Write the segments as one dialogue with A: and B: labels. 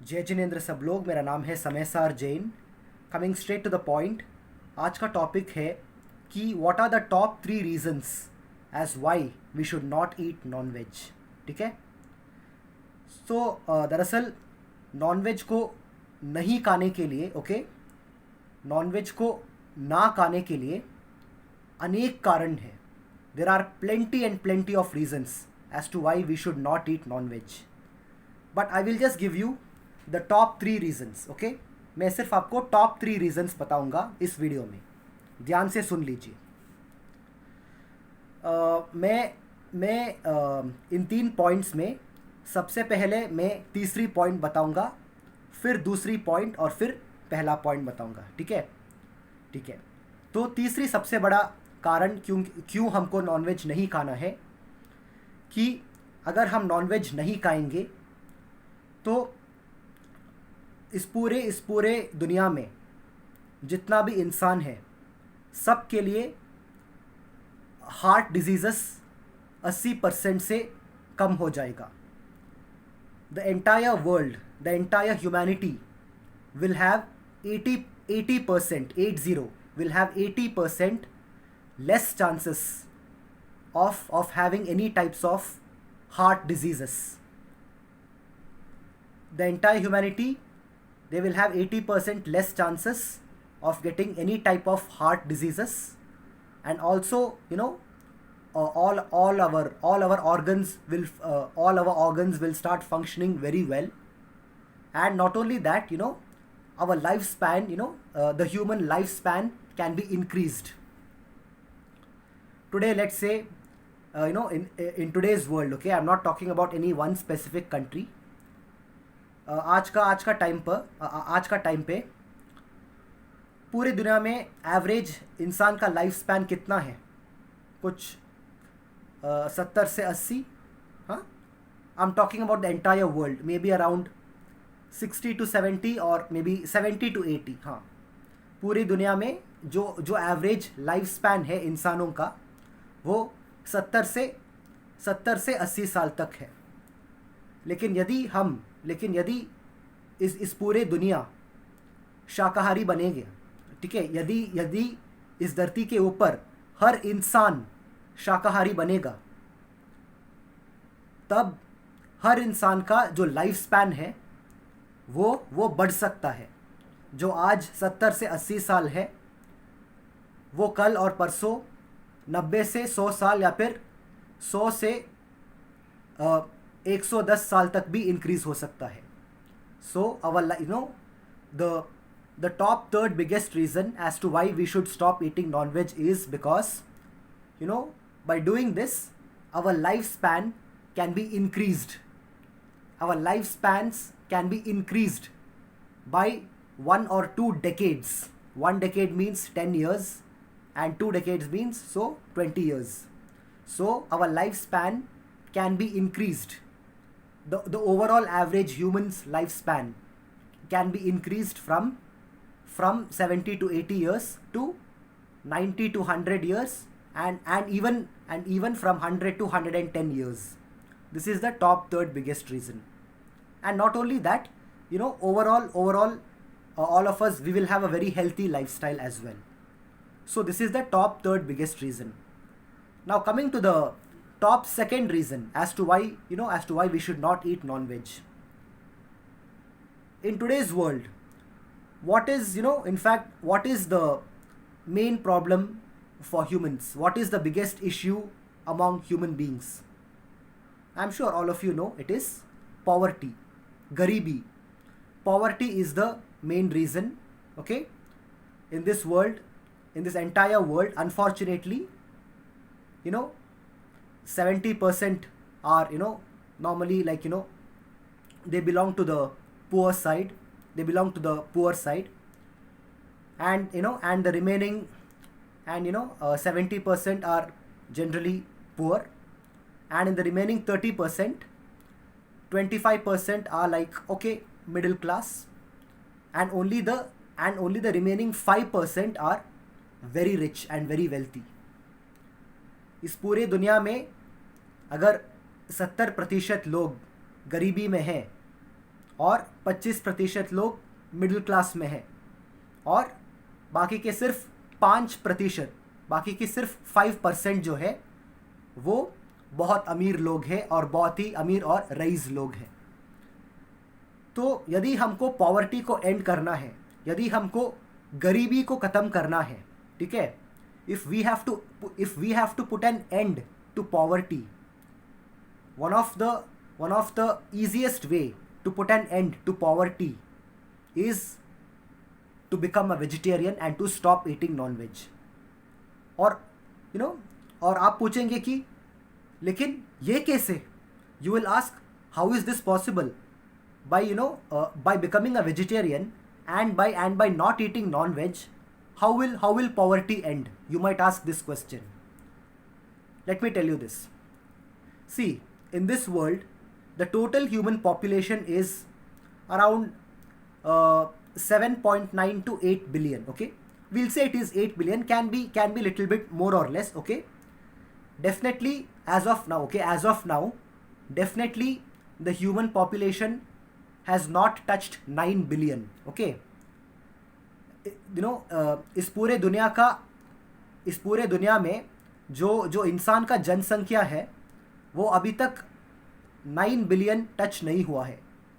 A: जय जिनेन्द्र सब लोग। मेरा नाम है Samaysar Jain. Coming straight to the point, आज का टॉपिक है कि what are the top 3 reasons as why we should not eat non veg. ठीक है। सो दरअसल नॉन वेज को नहीं खाने के लिए, ओके, नॉन वेज को ना खाने के लिए अनेक कारण हैं। There are plenty and plenty of reasons as to why we should not eat non veg, but I will just give you the top 3 reasons. Okay, मैं सिर्फ आपको टॉप 3 रीजंस बताऊंगा इस वीडियो में। ध्यान से सुन लीजिए। मैं इन 3 पॉइंट्स में सबसे पहले मैं तीसरी पॉइंट बताऊंगा, फिर दूसरी पॉइंट और फिर पहला पॉइंट बताऊंगा। ठीक है। ठीक है। तो तीसरी सबसे बड़ा कारण क्यों क्यों हमको नॉनवेज नहीं खाना है कि अगर हम नॉनवेज नहीं खाएंगे तो इस पूरे दुनिया में जितना भी इंसान है सब के लिए हार्ट डिजीज़स 80% से कम हो जाएगा। The entire world, the entire humanity will have 80% 80 will have 80% less chances of having any types of heart diseases. The entire humanity, they will have 80% less chances of getting any type of heart diseases, and also all our organs will start functioning very well. And not only that, our lifespan, the human lifespan can be increased. Today, let's say, in today's world, okay, I'm not talking about any one specific country. आज का time पे पूरी दुनिया में average इंसान का life span कितना है? कुछ 70 से 80। हाँ, I am talking about the entire world, may be around 60 to 70 और मे बी 70 to 80। हाँ, पूरी दुनिया में जो जो एवरेज लाइफ स्पैन है इंसानों का वो 70 से 80 साल तक है। लेकिन यदि इस पूरे दुनिया शाकाहारी बनेंगे, ठीक है, यदि इस धरती के ऊपर हर इंसान शाकाहारी बनेगा, तब हर इंसान का जो लाइफ स्पैन है वो बढ़ सकता है। जो आज 70 से 80 साल है वो कल और परसों 90 से 100 साल या फिर 100 से 110 साल तक भी इंक्रीज हो सकता है। सो the top third biggest reason as to why we should stop eating non-veg is because by doing this our lifespan can be increased. Our lifespans can be increased by 1 or 2 decades. 1 decade means 10 years and 2 decades means 20 years. So our lifespan can be increased. The overall average human's lifespan can be increased from 70 to 80 years to 90 to 100 years, and even from 100 to 110 years. This is the top third biggest reason. And not only that, overall all of us, we will have a very healthy lifestyle as well. So this is the top third biggest reason. Now coming to the top second reason as to why we should not eat non-veg. In today's world, what is the main problem for humans? What is the biggest issue among human beings? I'm sure all of you know it is poverty, garibi. Poverty is the main reason, okay? In this world, in this entire world, unfortunately, 70% are, normally, they belong to the poor side. And the remaining, and 70% are generally poor, and in the remaining 30%, 25% are okay, middle class, and only the remaining 5% are very rich and very wealthy. इस पूरे दुनिया में अगर 70% लोग गरीबी में हैं और 25% लोग मिडिल क्लास में हैं, और बाकी के सिर्फ 5%, बाकी के सिर्फ 5% जो है वो बहुत अमीर लोग हैं और बहुत ही अमीर और रईस लोग हैं। तो यदि हमको पॉवर्टी को एंड करना है, यदि हमको गरीबी को ख़त्म करना है, ठीक है, if we have to put an end to poverty, one of the easiest way to put an end to poverty is to become a vegetarian and to stop eating non-veg. और और आप पूछेंगे कि लेकिन ये कैसे? You will ask, how is this possible? By becoming a vegetarian and by not eating non-veg, how will poverty end? You might ask this question. Let me tell you this. See, in this world, the total human population is around 7.9 to 8 billion. Okay, we'll say it is 8 billion. Can be little bit more or less. Okay, definitely as of now, definitely the human population has not touched 9 billion. Okay, इस पूरे दुनिया में जो इंसान का जनसंख्या है वो अभी तक 9 बिलियन टच नहीं हुआ है,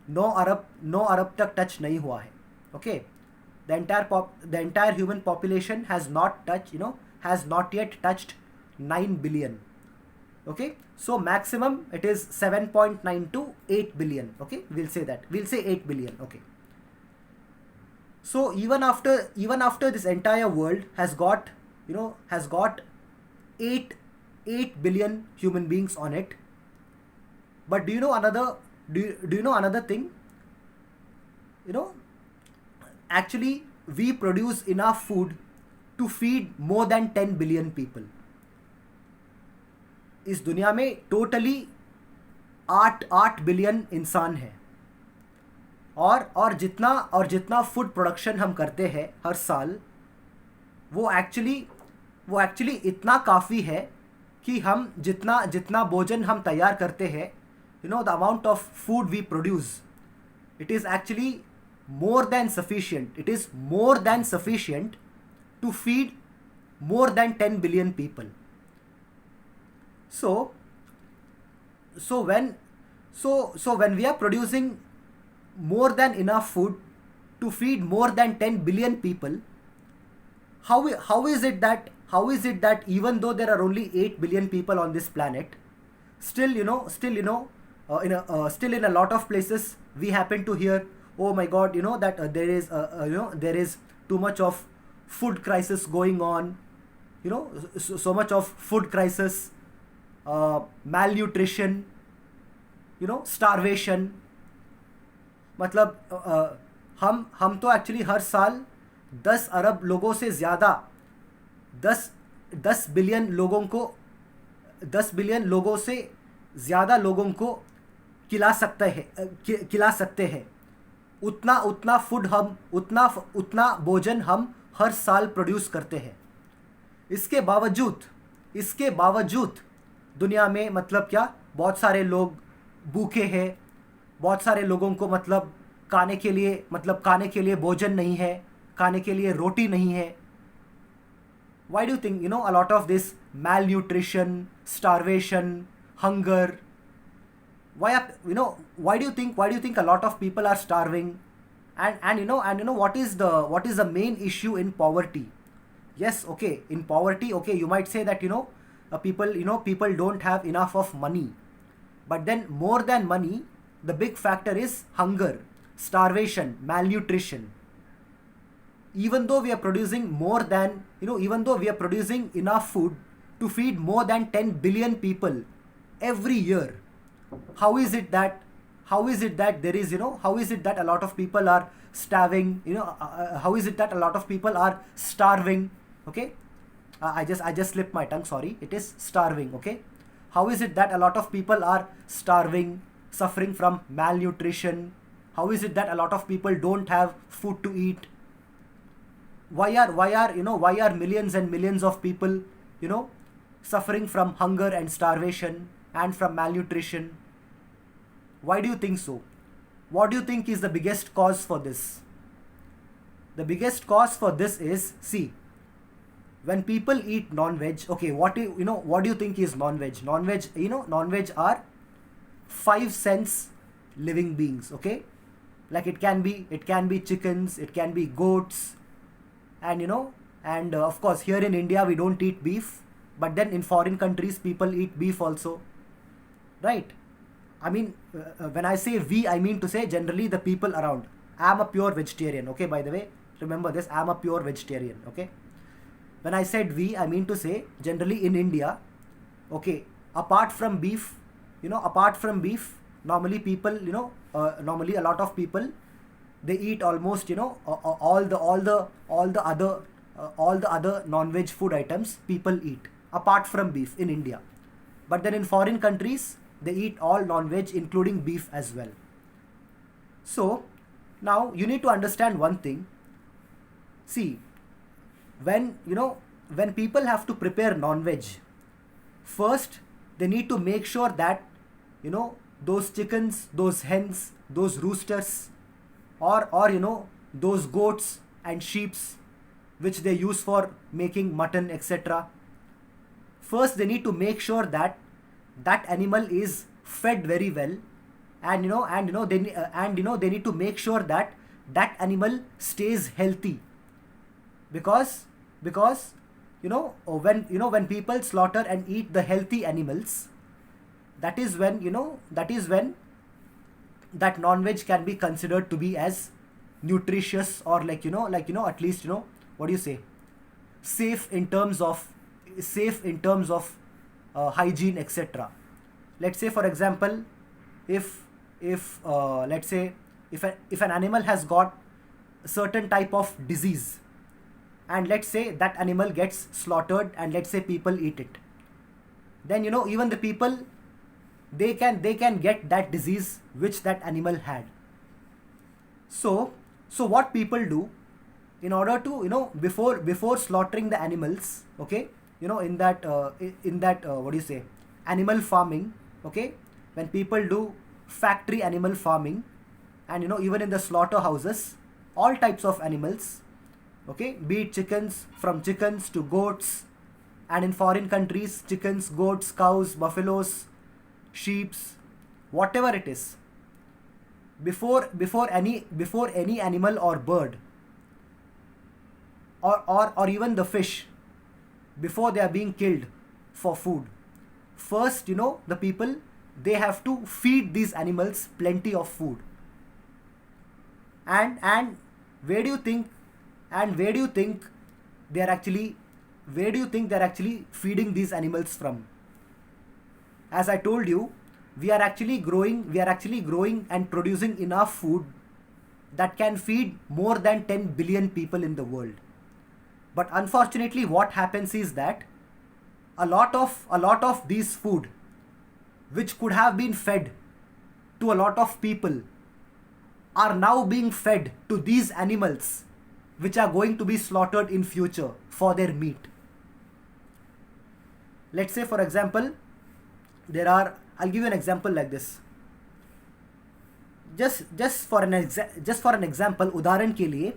A: 9 अरब तक टच नहीं हुआ है. Okay, the entire human population has not yet touched 9 billion. Okay, so maximum it is 7.9 to 8 billion. Okay, we'll say 8 billion. Okay, so even after this entire world has got 8 billion human beings on it. But do you know another thing? Actually we produce enough food to feed more than 10 billion people. इस दुनिया में totally 8 billion इंसान है, और जितना food production हम करते हैं हर साल, वो एक्चुअली इतना काफ़ी है कि हम जितना भोजन हम तैयार करते हैं, the amount of food we produce, it is actually more than sufficient. It is more than sufficient to feed more than 10 billion people. So when we are producing more than enough food to feed more than 10 billion people, how is it that even though there are only 8 billion people on this planet, still in a lot of places we happen to hear, oh my god, that there is too much of food crisis going on, so much of food crisis, malnutrition, starvation. मतलब हम तो actually हर साल 10 अरब लोगों से ज़्यादा 10 billion लोगों से ज़्यादा लोगों को खिला सकते हैं. उतना फूड उतना भोजन हम हर साल प्रोड्यूस करते हैं. इसके बावजूद दुनिया में मतलब क्या, बहुत सारे लोग भूखे हैं, बहुत सारे लोगों को मतलब खाने के लिए भोजन नहीं है, खाने के लिए रोटी नहीं है. Why do you think a lot of this malnutrition, starvation, hunger? Why do you think a lot of people are starving? And what is the main issue in poverty? Yes, okay, in poverty, okay, you might say that people don't have enough of money, but then more than money, the big factor is hunger, starvation, malnutrition. Even though we are producing enough food to feed more than 10 billion people every year, how is it that there is how is it that a lot of people are starving? How is it that a lot of people are starving? Okay, I just slipped my tongue, sorry, it is starving. Okay, how is it that a lot of people are starving, suffering from malnutrition? How is it that a lot of people don't have food to eat? Why are millions and millions of people suffering from hunger and starvation and from malnutrition? Why do you think so? What do you think is the biggest cause for this? The biggest cause for this is, see, when people eat non-veg, okay, what do you think is non-veg? Non-veg, non-veg are 5 cents living beings, okay? Like it can be chickens, it can be goats, and of course here in India we don't eat beef, but then in foreign countries people eat beef also, right? I mean, when I say we, I mean to say generally the people around. I am a pure vegetarian, okay, by the way, remember this, I am a pure vegetarian, okay? When I said we, I mean to say generally in India, okay, apart from beef, normally people, normally a lot of people, they eat almost, all the other non-veg food items people eat apart from beef in India. But then in foreign countries, they eat all non-veg, including beef as well. So now you need to understand one thing. See, when people have to prepare non-veg, first they need to make sure that those chickens, those hens, those roosters, or those goats and sheeps which they use for making mutton, etc. First they need to make sure that that animal is fed very well, they need to make sure that that animal stays healthy, because when people slaughter and eat the healthy animals, that is when that non-veg can be considered to be as nutritious, or at least what do you say, safe in terms of hygiene, etc. Let's say for example, if let's say if an animal has got a certain type of disease, and let's say that animal gets slaughtered and let's say people eat it, then even the people, they can get that disease which that animal had. So what people do, in order to before slaughtering the animals, okay, in that what do you say, animal farming, okay, when people do factory animal farming, and even in the slaughterhouses, all types of animals, okay, be it chickens, from chickens to goats, and in foreign countries, chickens, goats, cows, buffaloes, sheeps, whatever it is, before any animal or bird, or even the fish, before they are being killed for food, first the people, they have to feed these animals plenty of food. And where do you think they're actually feeding these animals from? As I told you, we are actually growing and producing enough food that can feed more than 10 billion people in the world. But unfortunately, what happens is that a lot of these food, which could have been fed to a lot of people, are now being fed to these animals which are going to be slaughtered in future for their meat. Let's say for example, I'll give you an example like this. Just for an example, उदाहरण के लिए,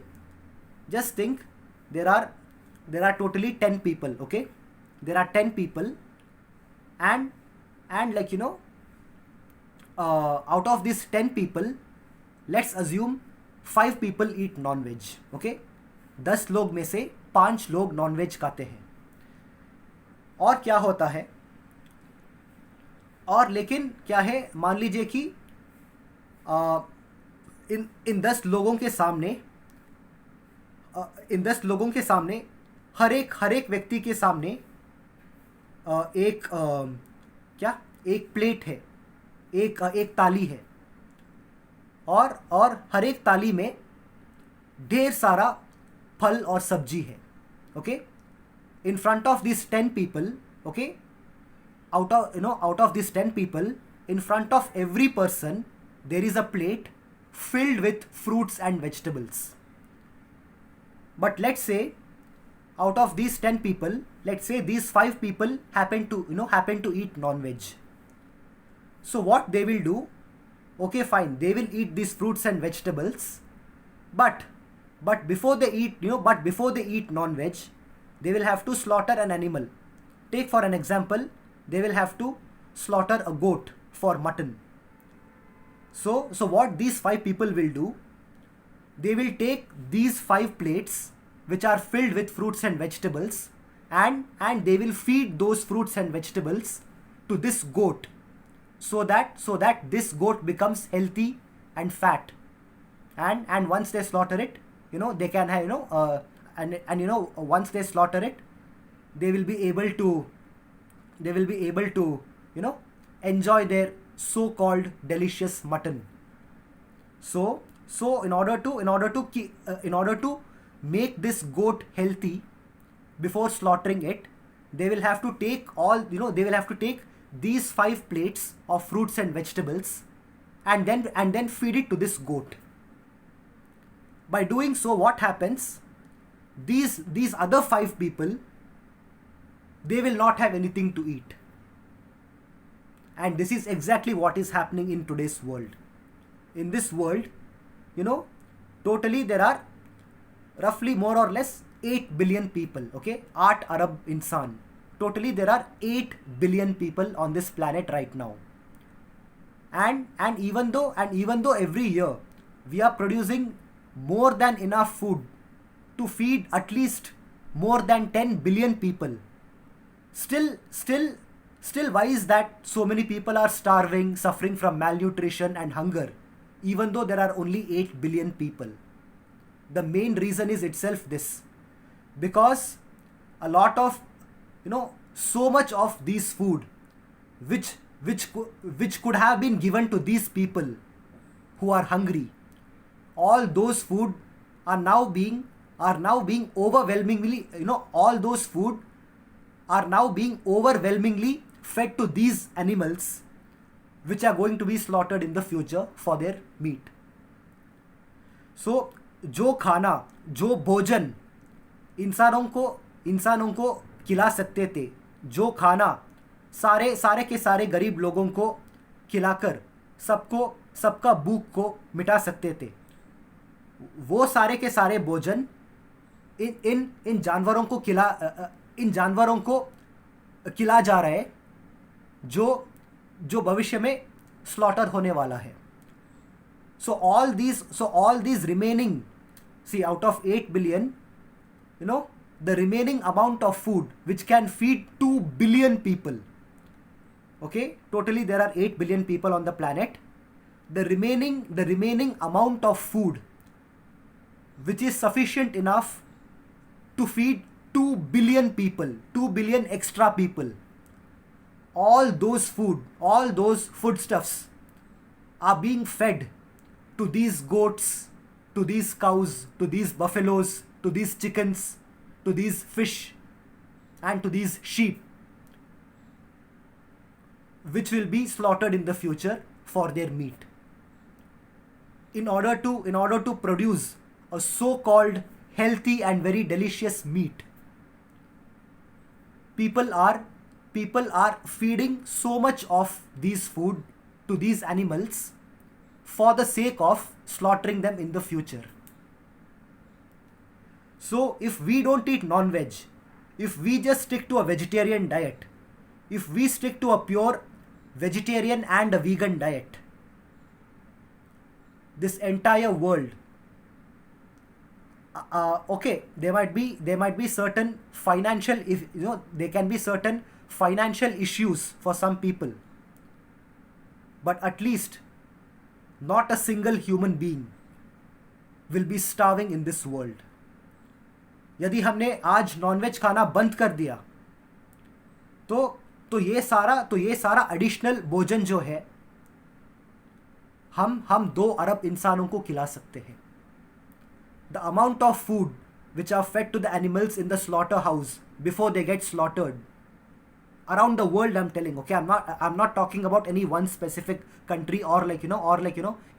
A: just think, there are totally 10 people, okay, there are 10 people, and out of these 10 people, let's assume 5 people eat non-veg, okay, 10 लोग में से 5 लोग non-veg खाते हैं. और क्या होता है, और लेकिन क्या है, मान लीजिए कि इन 10 लोगों के सामने, हर एक व्यक्ति के सामने एक प्लेट है, एक ताली है, और हर एक ताली में ढेर सारा फल और सब्जी है, okay. In front of these 10 people, okay, out of these 10 people, in front of every person, there is a plate filled with fruits and vegetables. But let's say out of these 10 people, let's say these 5 people happen to eat non-veg. So what they will do, okay, fine, they will eat these fruits and vegetables, but before they eat, but before they eat non-veg, they will have to slaughter an animal. Take for an example, they will have to slaughter a goat for mutton. So what these 5 people will do, they will take these 5 plates which are filled with fruits and vegetables, and they will feed those fruits and vegetables to this goat, so that this goat becomes healthy and fat. And once they slaughter it, they can have, once they slaughter it, they will be able to enjoy their so-called delicious mutton. So in order to make this goat healthy, before slaughtering it, they will have to take these 5 plates of fruits and vegetables, and then feed it to this goat. By doing so, what happens? These other 5 people, they will not have anything to eat. And this is exactly what is happening in today's world. In this world, totally there are roughly more or less 8 billion people, okay? 8 Arab insan. Totally there are 8 billion people on this planet right now. And even though every year we are producing more than enough food to feed at least more than 10 billion people, still why is that so many people are starving, suffering from malnutrition and hunger, even though there are only 8 billion people? The main reason is itself this: because a lot of, so much of these food which could have been given to these people who are hungry, all those food are now being overwhelmingly, all those food are now being overwhelmingly fed to these animals, which are going to be slaughtered in the future for their meat. So जो खाना, जो भोजन इंसानों को खिला सकते थे, जो खाना सारे के सारे गरीब लोगों को खिलाकर सबका भूख को मिटा सकते थे, वो सारे के सारे भोजन इन जानवरों को खिला जा रहा है, जो भविष्य में स्लॉटर होने वाला है. So all these remaining, see, out of 8 billion, the remaining amount of food which can feed 2 billion people, okay, totally there are 8 billion people on the planet. The remaining amount of food which is sufficient enough to feed 2 billion people, 2 billion extra people, all those foodstuffs are being fed to these goats, to these cows, to these buffaloes, to these chickens, to these fish, and to these sheep, which will be slaughtered in the future for their meat. In order to produce a so-called healthy and very delicious meat, people are feeding so much of these food to these animals for the sake of slaughtering them in the future. So if we don't eat non-veg, if we just stick to a vegetarian diet, if we stick to a pure vegetarian and a vegan diet, this entire world, okay, there might be certain financial, there can be certain financial issues for some people, but at least not a single human being will be starving in this world. यदि हमने आज nonveg खाना बंद कर दिया, तो ये सारा एडिशनल भोजन जो है हम 2 अरब इंसानों को खिला सकते हैं. The amount of food which are fed to the animals in the slaughterhouse before they get slaughtered around the world, I'm telling, okay, I'm not talking about any one specific country or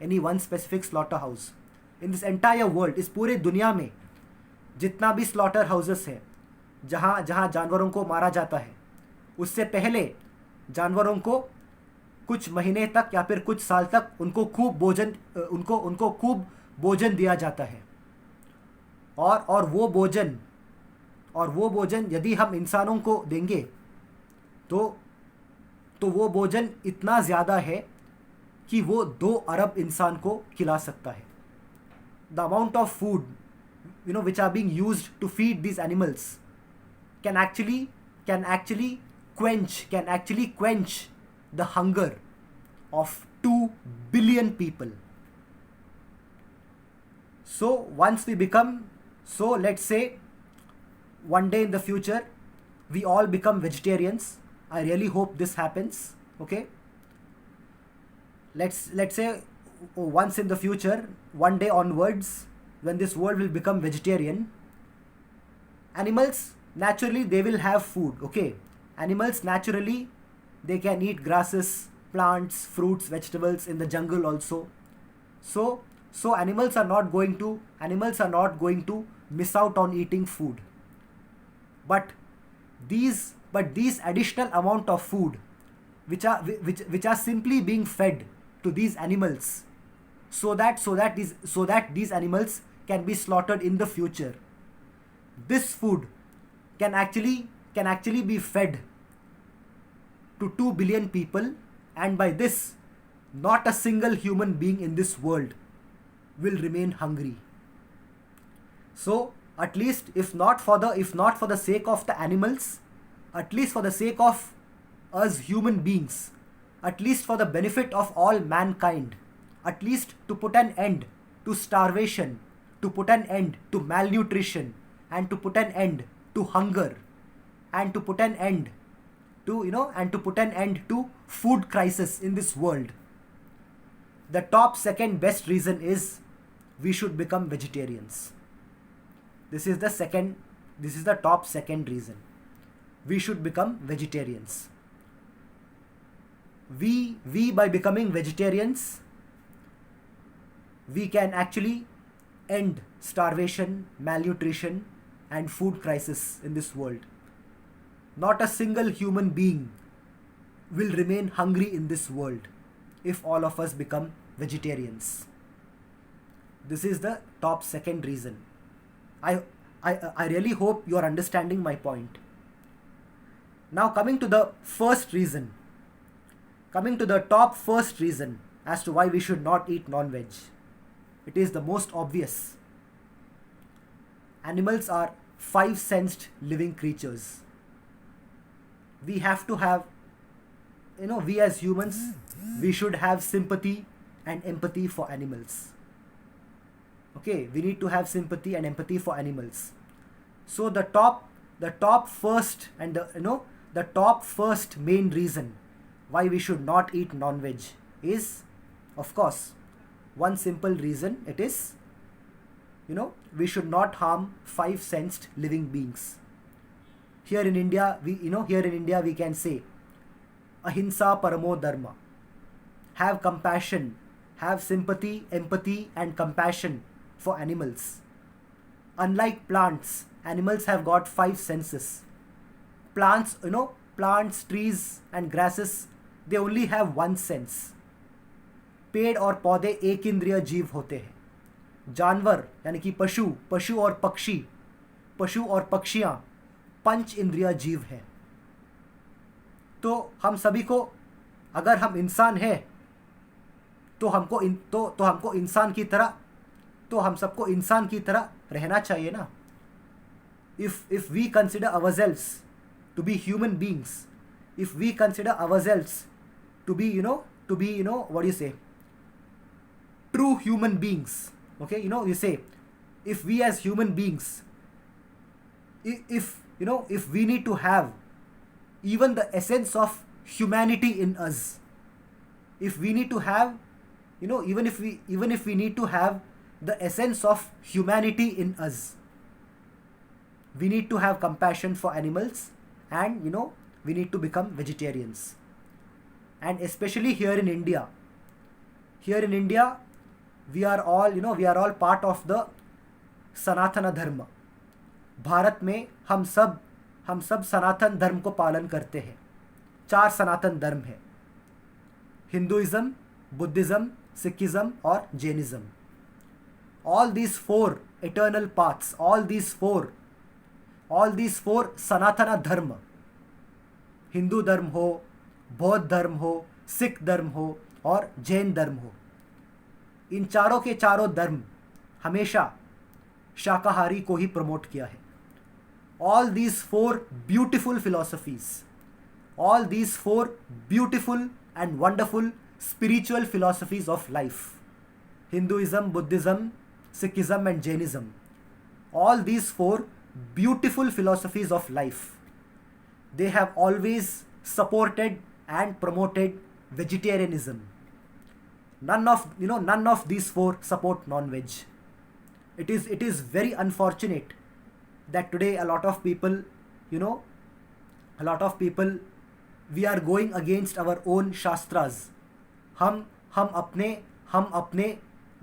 A: any one specific slaughterhouse. In this entire world, इस पूरे दुनिया में जितना भी slaughter houses है, जहाँ जानवरों को मारा जाता है, उससे पहले जानवरों को कुछ महीने तक या फिर कुछ साल तक उनको खूब भोजन उनको उनको खूब भोजन दिया जाता है। और वो भोजन यदि हम इंसानों को देंगे तो वो भोजन इतना ज़्यादा है कि वो 2 अरब इंसान को खिला सकता है। The amount of food which are being used to feed these animals can actually quench the hunger of 2 billion people. So once we become, so let's say one day in the future we all become vegetarians. I really hope this happens. Okay, let's say once in the future, one day onwards, when this world will become vegetarian, animals naturally they will have food. Okay, animals naturally they can eat grasses, plants, fruits, vegetables in the jungle also. So animals are not going to miss out on eating food. But these additional amount of food which are simply being fed to these animals, so that these animals can be slaughtered in the future, this food can actually be fed to 2 billion people, and by this not a single human being in this world will remain hungry. So at least if not for the sake of the animals, at least for the sake of us human beings, at least for the benefit of all mankind, at least to put an end to starvation, to put an end to malnutrition, and to put an end to hunger, and to put an end to food crisis in this world, the top second best reason is we should become vegetarians. This is the top second reason. We should become vegetarians. We by becoming vegetarians, we can actually end starvation, malnutrition, and food crisis in this world. Not a single human being will remain hungry in this world if all of us become vegetarians. This is the top second reason. I really hope you are understanding my point. Now coming to the first reason, coming to the top first reason as to why we should not eat non-veg. It is the most obvious. Animals are 5-sensed living creatures. We have to have, we as humans, we should have sympathy and empathy for animals. Okay, we need to have sympathy and empathy for animals. So the top first and the top first main reason why we should not eat non-veg is, of course, one simple reason. It is, we should not harm 5-sensed living beings. Here in India, we can say, ahimsa paramo dharma. Have compassion, have sympathy, empathy, and compassion for animals. Unlike plants, animals have got 5 senses. Plants, trees and grasses, they only have 1 sense. पेड़ और पौधे एक इंद्रिय जीव होते हैं। जानवर यानी कि पशु और पक्षियाँ पंच इंद्रिय जीव हैं। तो हम सभी को, अगर हम इंसान हैं तो हमको इंसान की तरह, तो हम सबको इंसान की तरह रहना चाहिए ना। If we consider ourselves to be human beings, if we consider ourselves to be what do you say, true human beings, okay, you say, if we as human beings, if we need to have even the essence of humanity in us, if we need to have, even if we need to have the essence of humanity in us, we need to have compassion for animals, and we need to become vegetarians. And especially here in India, we are all part of the Sanatana Dharma. Bharat में हम सब सनातन धर्म को पालन करते हैं। 4 सनातन धर्म है। Hinduism, Buddhism, Sikhism or Jainism. All these four eternal paths, all these four Sanatana Dharma, Hindu धर्म हो, बौद्ध धर्म हो, सिख धर्म हो और जैन धर्म हो, इन चारों के चारों धर्म हमेशा शाकाहारी को ही प्रमोट किया है. All these four beautiful philosophies, all these four beautiful and wonderful spiritual philosophies of life, Hinduism, Buddhism, Sikhism and Jainism, all these four beautiful philosophies of life, they have always supported and promoted vegetarianism. None of these four support non-veg. It is very unfortunate that today a lot of people, we are going against our own shastras. हम अपने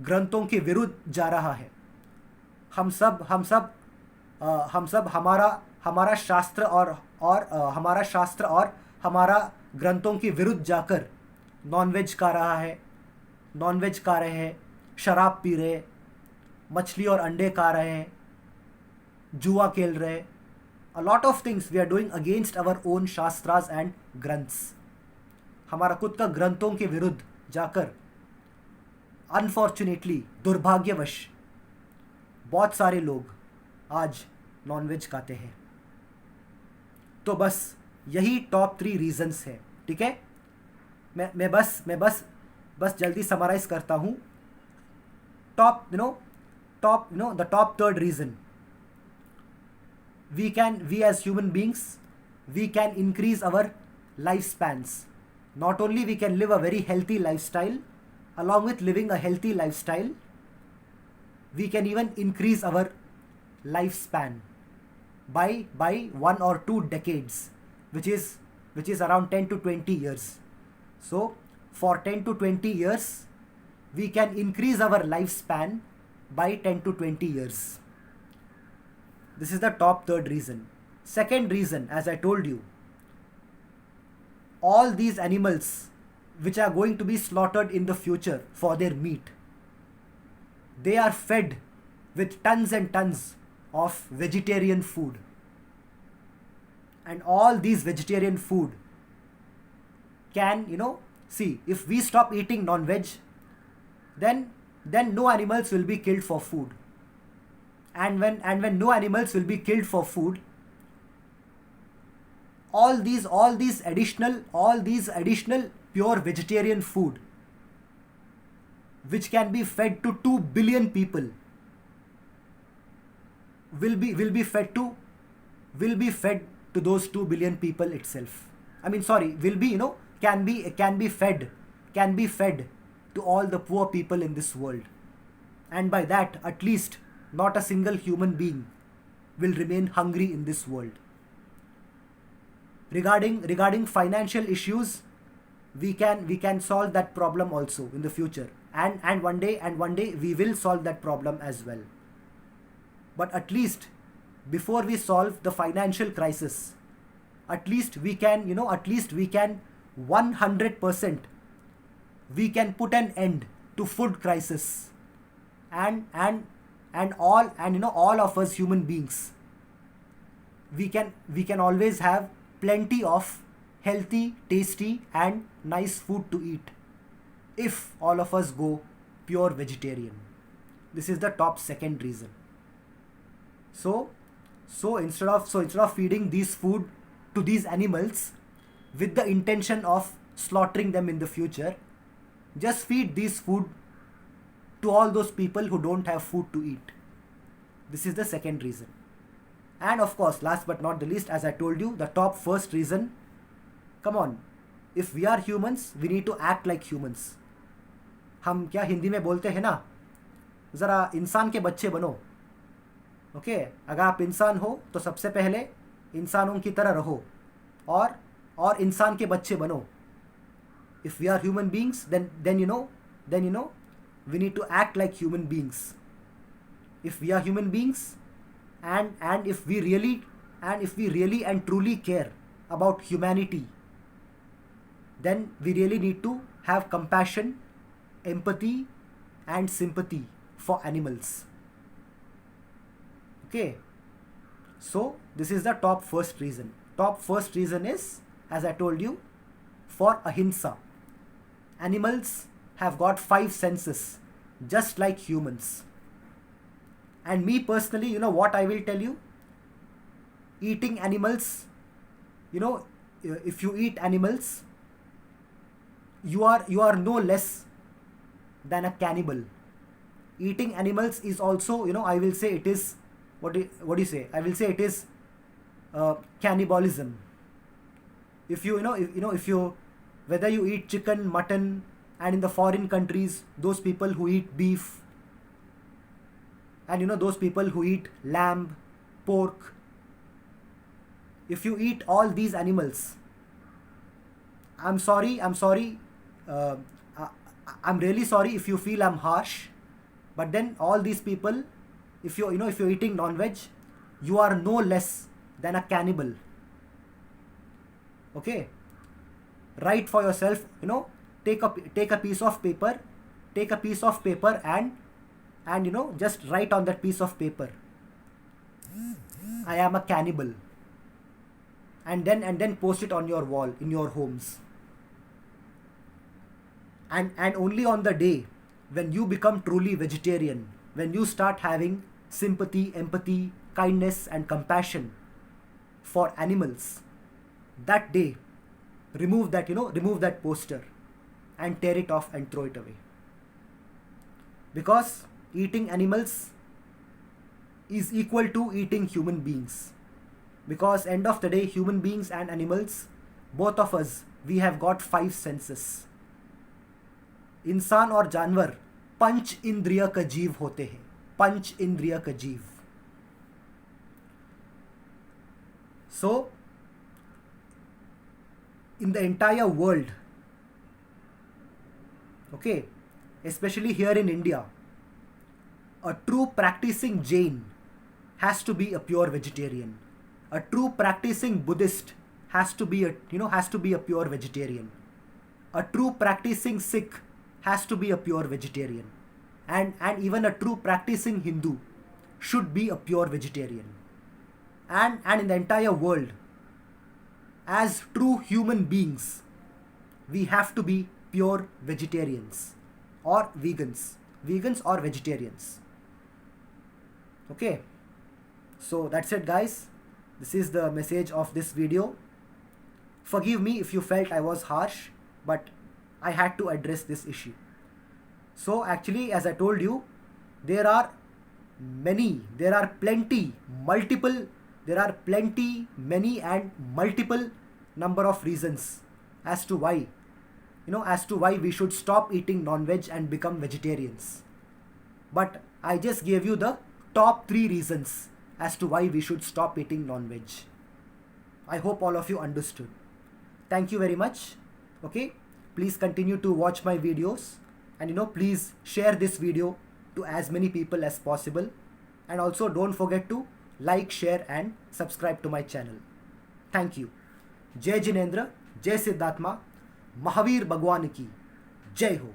A: ग्रंथों के विरुद्ध जा रहा है. हम सब हमारा शास्त्र और हमारा ग्रंथों के विरुद्ध जाकर नॉनवेज खा रहे हैं, शराब पी रहे, मछली और अंडे खा रहे हैं, जुआ खेल रहे. A lot of things we are doing against our own shastras and ग्रंथ्स. हमारा खुद का ग्रंथों के विरुद्ध जाकर अनफॉर्चुनेटली, दुर्भाग्यवश बहुत सारे लोग आज नॉनवेज खाते हैं. तो बस यही टॉप 3 रीजंस है. ठीक है, मैं बस जल्दी समराइज करता हूँ. the top third reason, we as human beings, we can increase our lifespans. Not only we can live a very healthy lifestyle, along with living a healthy lifestyle, we can even increase our lifespan by 1 or 2 decades, which is around 10 to 20 years. So for 10 to 20 years, we can increase our lifespan by 10 to 20 years. This is the top third reason. Second reason, as I told you, all these animals which are going to be slaughtered in the future for their meat, they are fed with tons and tons of vegetarian food. And all these vegetarian food can, see, if we stop eating non-veg, then no animals will be killed for food. And when no animals will be killed for food, all these additional pure vegetarian food which can be fed to 2 billion people will be fed to those 2 billion people itself. I mean, sorry, can be fed to all the poor people in this world. And by that, at least not a single human being will remain hungry in this world. Regarding financial issues, we can solve that problem also in the future, and one day we will solve that problem as well. But at least before we solve the financial crisis, at least we can 100% we can put an end to food crisis, and all of us human beings, we can always have plenty of healthy, tasty and nice food to eat if all of us go pure vegetarian. This is the top second reason. So instead of feeding these food to these animals with the intention of slaughtering them in the future, just feed these food to all those people who don't have food to eat. This is the second reason. And of course, last but not the least, as I told you, the top first reason, come on, if we are humans, we need to act like humans. हम क्या हिंदी में बोलते हैं ना, ज़रा इंसान के बच्चे बनो. ओके, अगर आप इंसान हो तो सबसे पहले इंसानों की तरह रहो और इंसान के बच्चे बनो. If we are human beings, then we need to act like human beings. If we are human beings, and if we really and truly care about humanity, then we really need to have compassion, empathy, and sympathy for animals. Okay, so this is the top first reason. Top first reason is, as I told you, for ahimsa. Animals have got 5 senses, just like humans. And me personally, you know what I will tell you? Eating animals, you know, if you eat animals, you are no less than a cannibal. Eating animals is also, you know, I will say it is, what do you say? I will say it is cannibalism. If you, you know, if you, whether you eat chicken, mutton, and in the foreign countries, those people who eat beef, and you know, those people who eat lamb, pork, if you eat all these animals, I'm sorry, uh, I- I'm really sorry if you feel I'm harsh, but then all these people, if you, you know, if you're eating non-veg, you are no less than a cannibal. Okay, write for yourself, you know, take a piece of paper, take a piece of paper, and you know, just write on that piece of paper, I am a cannibal, and then post it on your wall in your homes. And only on the day when you become truly vegetarian, when you start having sympathy, empathy, kindness, and compassion for animals, that day, remove that, you know, remove that poster and tear it off and throw it away. Because eating animals is equal to eating human beings. Because end of the day, human beings and animals, both of us, we have got 5 senses. इंसान और जानवर पंच इंद्रिय का जीव होते हैं, पंच इंद्रिय का जीव. So in the entire world, okay, especially here in India, a true practicing Jain has to be a pure vegetarian. A true practicing Buddhist has to be a, you know, has to be a pure vegetarian. A true practicing Sikh has to be a pure vegetarian. And even a true practicing Hindu should be a pure vegetarian. And in the entire world, as true human beings, we have to be pure vegetarians or vegans or vegetarians. Okay, so that's it, guys. This is the message of this video. Forgive me if you felt I was harsh, but I had to address this issue. So actually, as I told you, there are many, there are plenty, multiple, there are plenty, many and multiple number of reasons as to why, you know, as to why we should stop eating non-veg and become vegetarians. But I just gave you the top 3 reasons as to why we should stop eating non-veg. I hope all of you understood. Thank you very much. Okay, please continue to watch my videos, and you know, please share this video to as many people as possible, and also don't forget to like, share and subscribe to my channel. Thank you. जय जिनेंद्र, जय सिद्धात्मा, महावीर भगवान की जय हो.